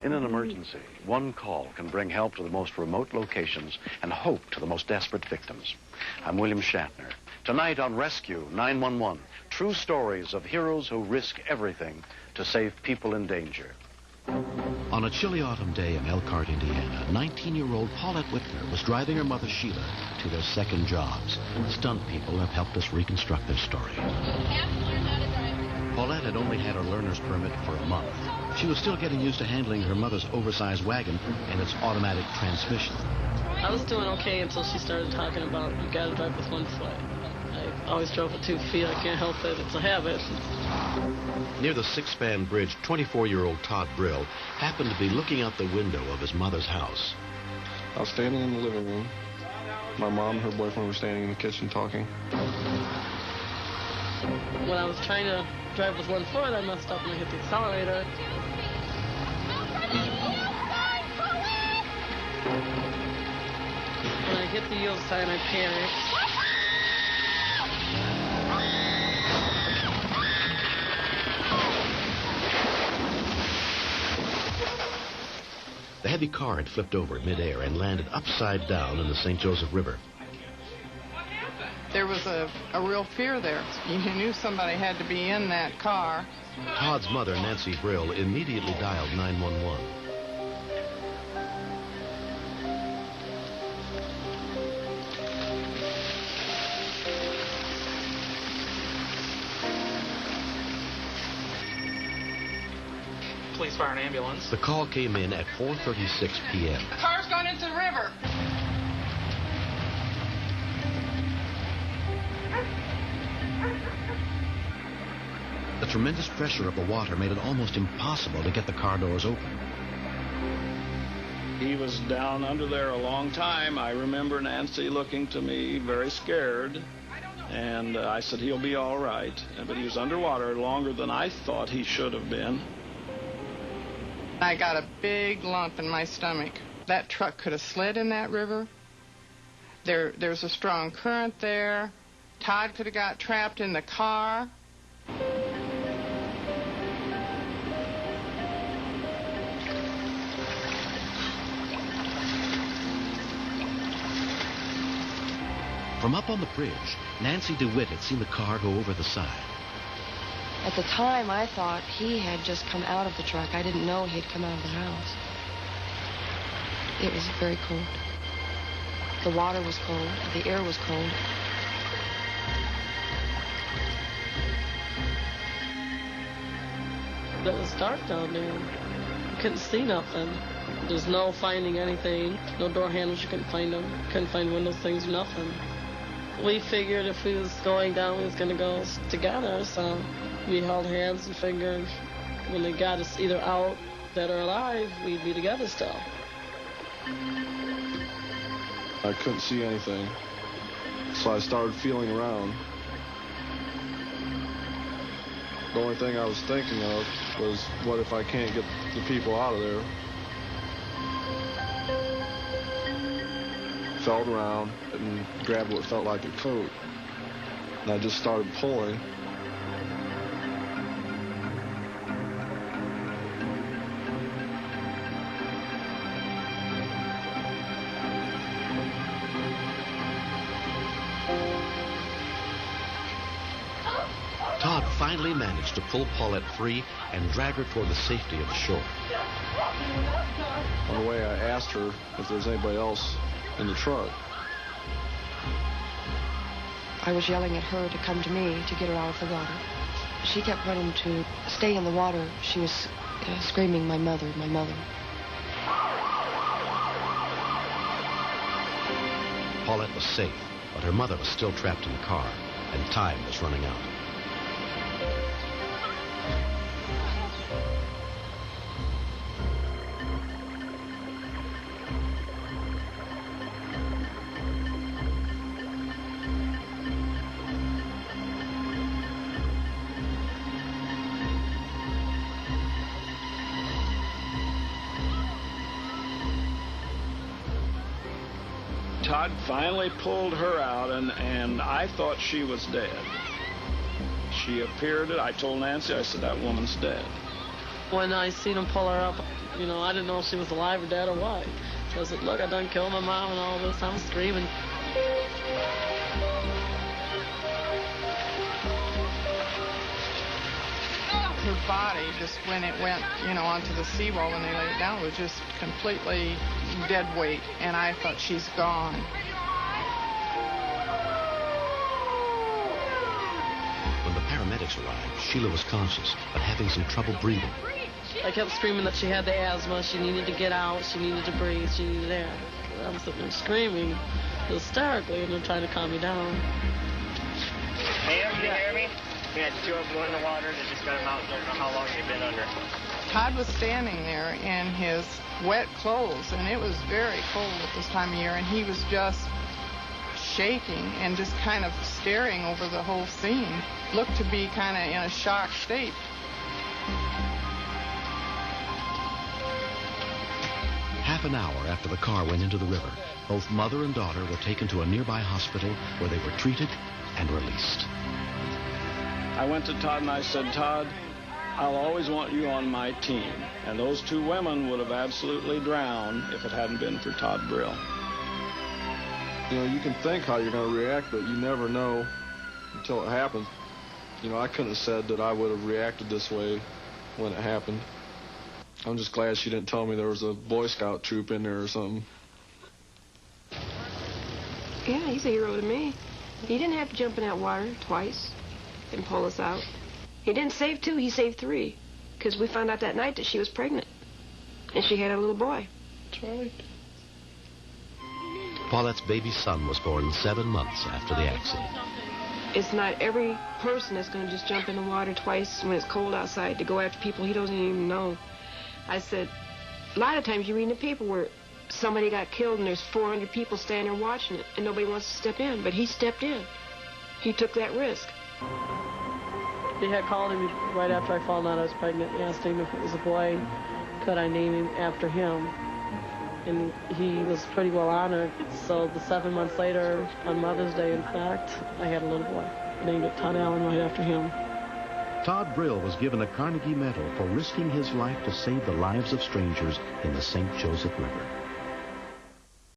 In an emergency, one call can bring help to the most remote locations and hope to the most desperate victims. I'm William Shatner. Tonight on Rescue 911, true stories of heroes who risk everything to save people in danger. On a chilly autumn day in Elkhart, Indiana, 19-year-old Paulette Whitner was driving her mother Sheila to their second jobs. Stunt people have helped us reconstruct their story. Paulette had only had her learner's permit for a month. She was still getting used to handling her mother's oversized wagon and its automatic transmission. I was doing okay until she started talking about you gotta drive with one foot. I always drove with 2 feet. I can't help it. It's a habit. Near the six-span bridge, 24-year-old Todd Brill happened to be looking out the window of his mother's house. I was standing in the living room. My mom and her boyfriend were standing in the kitchen talking. When I was trying to drive with 1 foot, I messed up and I hit the accelerator. When I hit the yield sign, I panicked. The heavy car had flipped over midair and landed upside down in the St. Joseph River. There was a real fear there. You knew somebody had to be in that car. Todd's mother, Nancy Brill, immediately dialed 911. Police, fire, and ambulance. The call came in at 4:36 p.m. The car's gone into the river. The tremendous pressure of the water made it almost impossible to get the car doors open. He was down under there a long time. I remember Nancy looking to me very scared, and I said, he'll be all right. But he was underwater longer than I thought he should have been. I got a big lump in my stomach. That truck could have slid in that river. There's a strong current there. Todd could have got trapped in the car. From up on the bridge, Nancy DeWitt had seen the car go over the side. At the time, I thought he had just come out of the truck. I didn't know he had come out of the house. It was very cold. The water was cold. The air was cold. It was dark down there. You couldn't see nothing. There's no finding anything. No door handles, you couldn't find them. Couldn't find windows, things, nothing. We figured if we was going down, we was going to go together, so we held hands and figured when they got us either out, dead or alive, we'd be together still. I couldn't see anything, so I started feeling around. The only thing I was thinking of was, what if I can't get the people out of there? Felt around and grabbed what felt like a coat, and I just started pulling. Todd finally managed to pull Paulette free and drag her toward the safety of the shore. On the way, I asked her if there was anybody else in the truck. I was yelling at her to come to me to get her out of the water. She kept running to stay in the water. She was screaming, "My mother, my mother." Paulette was safe, but her mother was still trapped in the car, and time was running out. Todd finally pulled her out, and I thought she was dead. She appeared, I told Nancy, I said, that woman's dead. When I seen him pull her up, You know, I didn't know if she was alive or dead or what. So I said, look, I done killed my mom and all this. I'm screaming. Her body, just when it went, you know, onto the seawall when they laid it down, was just completely dead weight. And I thought, she's gone. When the paramedics arrived, Sheila was conscious, but having some trouble breathing. I kept screaming that she had the asthma, she needed to get out, she needed to breathe, she needed air. I was sitting there screaming hysterically, and they're trying to calm me down. Ma'am, can you hear me? We had two of them in the water that just got them out. Don't know how long they've been under. Todd was standing there in his wet clothes, and it was very cold at this time of year, and he was just shaking and just kind of staring over the whole scene. Looked to be kind of in a shocked state. Half an hour after the car went into the river, both mother and daughter were taken to a nearby hospital where they were treated and released. I went to Todd and I said, Todd, I'll always want you on my team. And those two women would have absolutely drowned if it hadn't been for Todd Brill. You know, you can think how you're going to react, but you never know until it happens. You know, I couldn't have said that I would have reacted this way when it happened. I'm just glad she didn't tell me there was a Boy Scout troop in there or something. Yeah, he's a hero to me. He didn't have to jump in that water twice and pull us out. He didn't save 2, he saved 3. Because we found out that night that she was pregnant. And she had a little boy. Charlie. Paulette's baby son was born 7 months after the accident. It's not every person that's going to just jump in the water twice when it's cold outside to go after people he doesn't even know. I said, a lot of times you read in the paper where somebody got killed and there's 400 people standing there watching it and nobody wants to step in, but he stepped in. He took that risk. He had called him right after I found out I was pregnant and asked him if it was a boy, could I name him after him? And he was pretty well honored. So the 7 months later, on Mother's Day, in fact, I had a little boy. Named it Todd Allen right after him. Todd Brill was given a Carnegie Medal for risking his life to save the lives of strangers in the St. Joseph River.